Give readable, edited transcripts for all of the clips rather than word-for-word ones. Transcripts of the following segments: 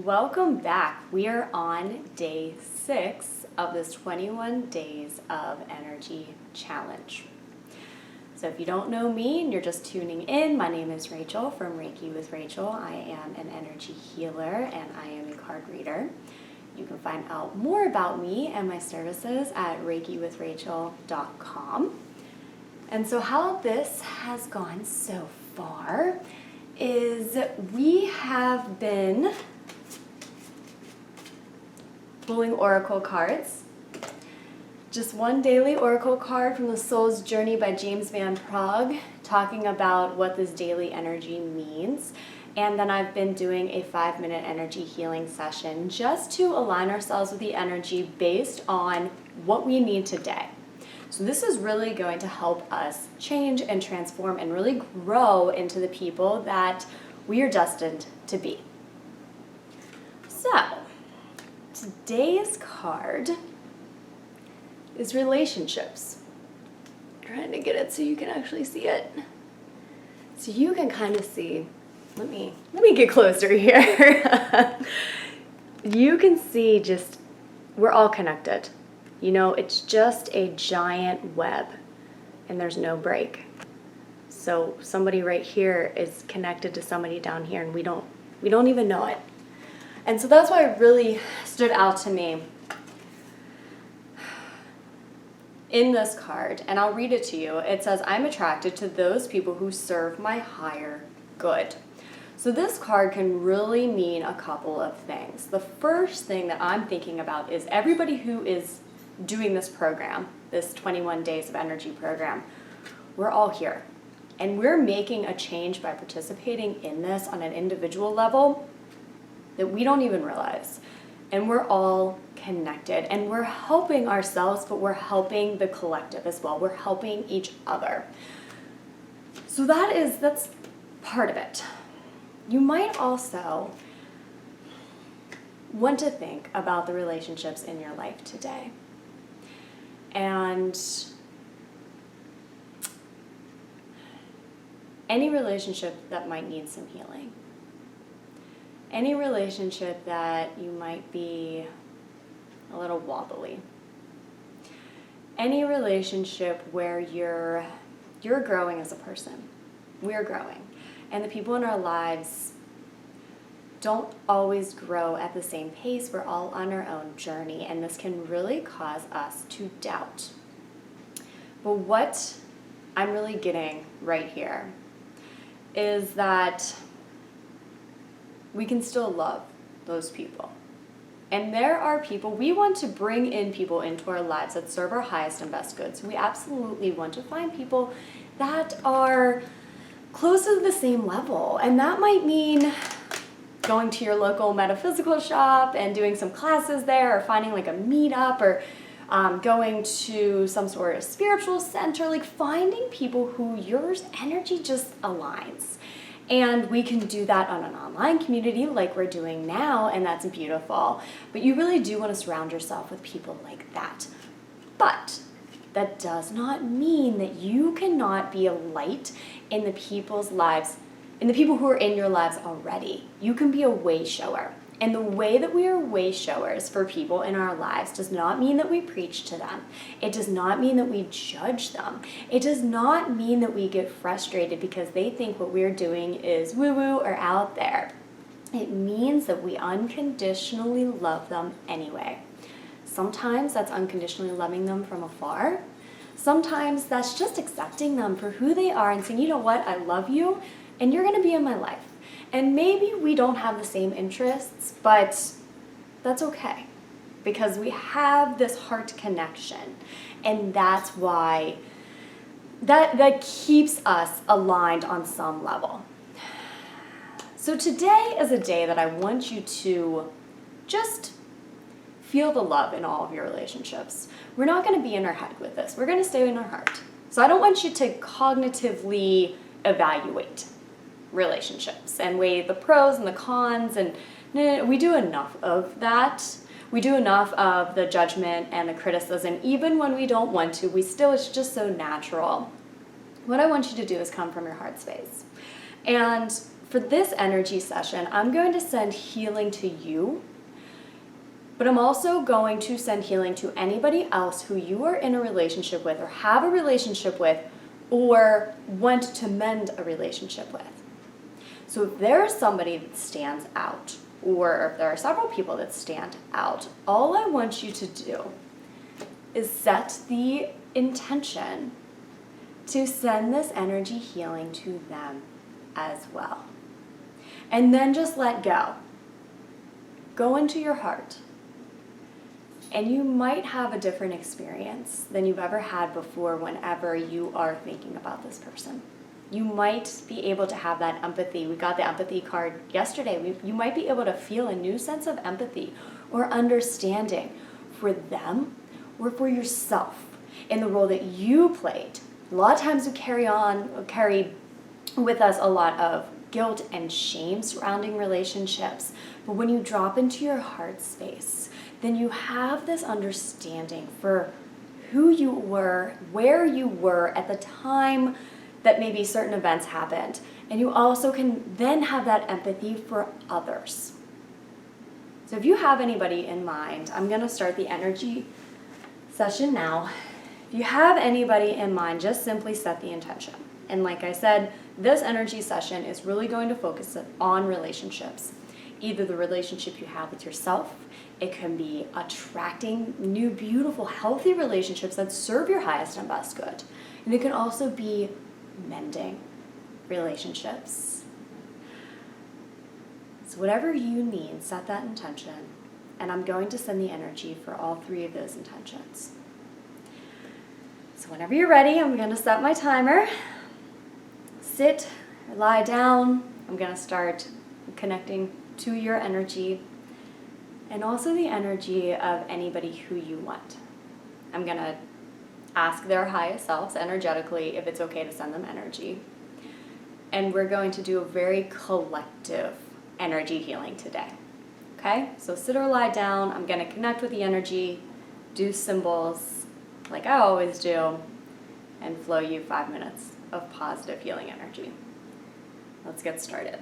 Welcome back. We are on day 6 of this 21 Days of Energy Challenge. So if you don't know me and you're just tuning in, my name is Rachael from Reiki with Rachael. I am an energy healer and I am a card reader. You can find out more about me and my services at reikiwithrachel.com. And so how this has gone so far is we have been pulling oracle cards. Just one daily oracle card from The Soul's Journey by James Van Praagh, talking about what this daily energy means. And then I've been doing a 5-minute energy healing session just to align ourselves with the energy based on what we need today. So this is really going to help us change and transform and really grow into the people that we are destined to be. So, today's card is relationships. I'm trying to get it so you can actually see it. So you can kind of see, let me get closer here. You can see just, we're all connected. You know, it's just a giant web and there's no break. So somebody right here is connected to somebody down here and we don't even know it. And so that's why it really stood out to me in this card, and I'll read it to you. It says, I'm attracted to those people who serve my higher good. So this card can really mean a couple of things. The first thing that I'm thinking about is everybody who is doing this program, this 21 Days of Energy program, we're all here. And we're making a change by participating in this on an individual level that we don't even realize. And we're all connected and we're helping ourselves, but we're helping the collective as well. We're helping each other. So that's part of it. You might also want to think about the relationships in your life today. And any relationship that might need some healing. Any relationship that you might be a little wobbly. Any relationship where you're growing as a person. We're growing. And the people in our lives don't always grow at the same pace. We're all on our own journey, and this can really cause us to doubt. But what I'm really getting right here is that we can still love those people. And there are people, we want to bring in people into our lives that serve our highest and best good. So we absolutely want to find people that are close to the same level. And that might mean going to your local metaphysical shop and doing some classes there, or finding like a meetup, or going to some sort of spiritual center, like finding people who your energy just aligns. And we can do that on an online community like we're doing now, and that's beautiful. But you really do want to surround yourself with people like that. But that does not mean that you cannot be a light in the people's lives, in the people who are in your lives already. You can be a way shower. And the way that we are way showers for people in our lives does not mean that we preach to them. It does not mean that we judge them. It does not mean that we get frustrated because they think what we're doing is woo-woo or out there. It means that we unconditionally love them anyway. Sometimes that's unconditionally loving them from afar. Sometimes that's just accepting them for who they are and saying, you know what, I love you and you're going to be in my life. And maybe we don't have the same interests, but that's okay because we have this heart connection, and that's why that keeps us aligned on some level. So today is a day that I want you to just feel the love in all of your relationships. We're not going to be in our head with this. We're going to stay in our heart. So I don't want you to cognitively evaluate relationships and weigh the pros and the cons, and we do enough of that. We do enough of the judgment and the criticism. Even when we don't want to, it's just so natural. What I want you to do is come from your heart space. And for this energy session, I'm going to send healing to you, but I'm also going to send healing to anybody else who you are in a relationship with or have a relationship with or want to mend a relationship with. So if there is somebody that stands out, or if there are several people that stand out, all I want you to do is set the intention to send this energy healing to them as well. And then just let go. Go into your heart. And you might have a different experience than you've ever had before whenever you are thinking about this person. You might be able to have that empathy. We got the empathy card yesterday. You might be able to feel a new sense of empathy or understanding for them or for yourself in the role that you played. A lot of times we carry with us a lot of guilt and shame surrounding relationships. But when you drop into your heart space, then you have this understanding for who you were, where you were at the time that maybe certain events happened. And you also can then have that empathy for others. So if you have anybody in mind, I'm going to start the energy session now. If you have anybody in mind, just simply set the intention. And like I said, this energy session is really going to focus on relationships. Either the relationship you have with yourself, it can be attracting new, beautiful, healthy relationships that serve your highest and best good. And it can also be mending relationships. So whatever you need, set that intention. And I'm going to send the energy for all three of those intentions. So whenever you're ready, I'm going to set my timer. Sit or lie down. I'm going to start connecting to your energy and also the energy of anybody who you want. I'm going to ask their highest selves energetically if it's okay to send them energy. And we're going to do a very collective energy healing today. Okay? So sit or lie down. I'm going to connect with the energy, do symbols like I always do, and flow you 5 minutes of positive healing energy. Let's get started.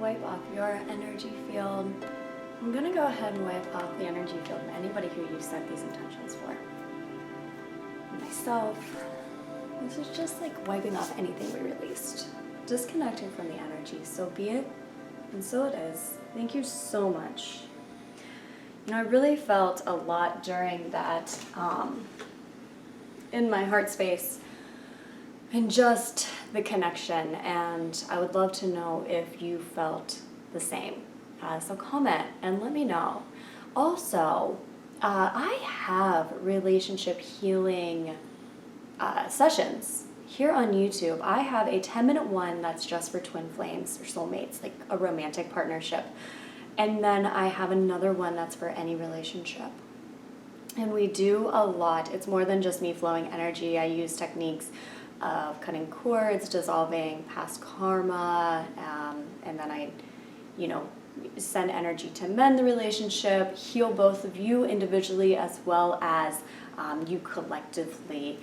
wipe off your energy field. I'm gonna go ahead and wipe off the energy field of anybody who you set these intentions for. Myself. This is just like wiping off anything we released. Disconnecting from the energy. So be it, and so it is. Thank you so much. You know, I really felt a lot during that, in my heart space, and just the connection, and I would love to know if you felt the same. So comment and let me know. Also, I have relationship healing sessions here on YouTube. I have a 10-minute one that's just for twin flames or soulmates, like a romantic partnership. And then I have another one that's for any relationship. And we do a lot. It's more than just me flowing energy. I use techniques of cutting cords, dissolving past karma, and then I, send energy to mend the relationship, heal both of you individually as well as you collectively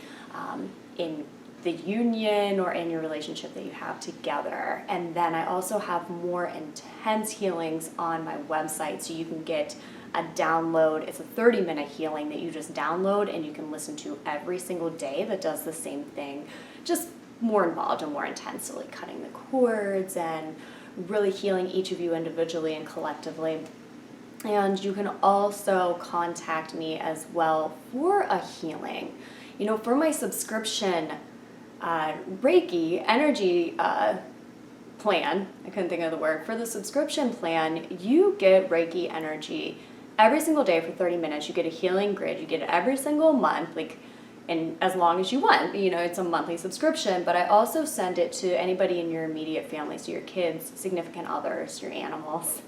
in the union or in your relationship that you have together. And then I also have more intense healings on my website, so you can get a download. It's a 30-minute healing that you just download and you can listen to every single day that does the same thing, just more involved and more intense, so like cutting the cords and really healing each of you individually and collectively. And you can also contact me as well for a healing. For my subscription Reiki energy plan, I couldn't think of the word, for the subscription plan, you get Reiki energy every single day for 30 minutes. You get a healing grid. You get it every single month, and as long as you want. It's a monthly subscription, but I also send it to anybody in your immediate family, so your kids, significant others, your animals.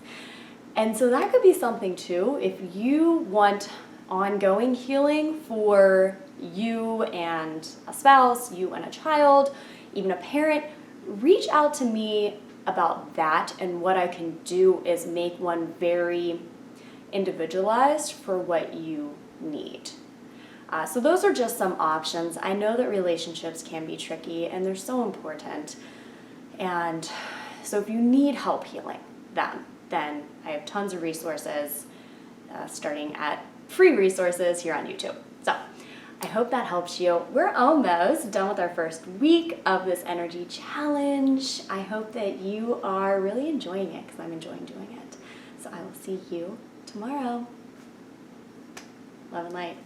And so that could be something too. If you want ongoing healing for you and a spouse, you and a child, even a parent, reach out to me about that, and what I can do is make one very individualized for what you need. So those are just some options. I know that relationships can be tricky and they're so important. And so if you need help healing them, then I have tons of resources, starting at free resources here on YouTube. So I hope that helps you. We're almost done with our first week of this energy challenge. I hope that you are really enjoying it, because I'm enjoying doing it. So I will see you tomorrow. Love and light.